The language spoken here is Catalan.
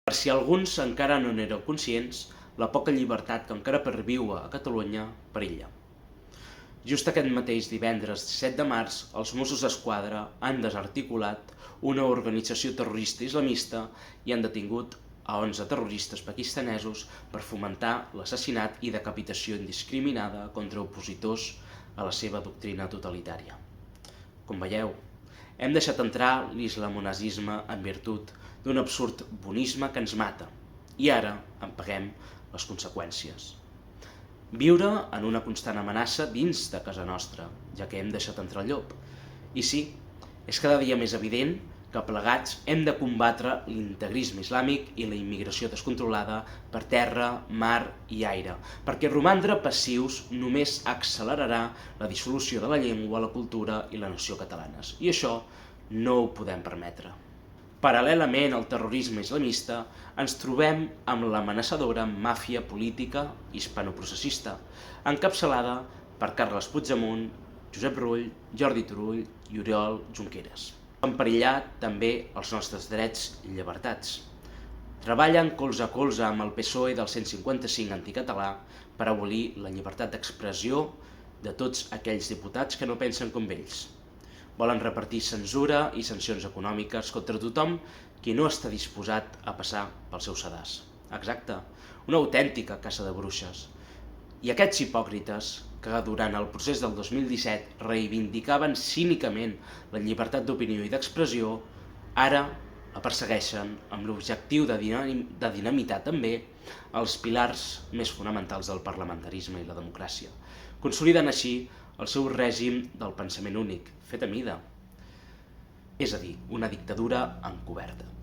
Per si alguns encara no n'eren conscients, la poca llibertat que encara perviu a Catalunya perilla. Just aquest mateix divendres 7 de març, els Mossos d'Esquadra han desarticulat una organització terrorista islamista i han detingut a 11 terroristes pakistanesos per fomentar l'assassinat i decapitació indiscriminada contra opositors a la seva doctrina totalitària. Com veieu, hem deixat entrar l'islamonazisme en virtut d'un absurd bonisme que ens mata, i ara en paguem les conseqüències. Viure en una constant amenaça dins de casa nostra, ja que hem deixat entrar el llop. I sí, és cada dia més evident que plegats hem de combatre l'integrisme islàmic i la immigració descontrolada per terra, mar i aire, perquè romandre passius només accelerarà la dissolució de la llengua, la cultura i la nació catalanes. I això no ho podem permetre. Paral·lelament al terrorisme islamista, ens trobem amb l'amenaçadora màfia política hispanoprocessista, encapçalada per Carles Puigdemont, Josep Rull, Jordi Turull i Oriol Junqueras. Han perillat també els nostres drets i llibertats. Treballen colze a colze amb el PSOE del 155 anticatalà per abolir la llibertat d'expressió de tots aquells diputats que no pensen com ells. Volen repartir censura i sancions econòmiques contra tothom qui no està disposat a passar pel seu sedàs. Exacte, una autèntica caça de bruixes. I aquests hipòcrites, que durant el procés del 2017 reivindicaven cínicament la llibertat d'opinió i d'expressió, ara la persegueixen amb l'objectiu de dinamitar també els pilars més fonamentals del parlamentarisme i la democràcia, consolidant així el seu règim del pensament únic, fet a mida, és a dir, una dictadura encoberta.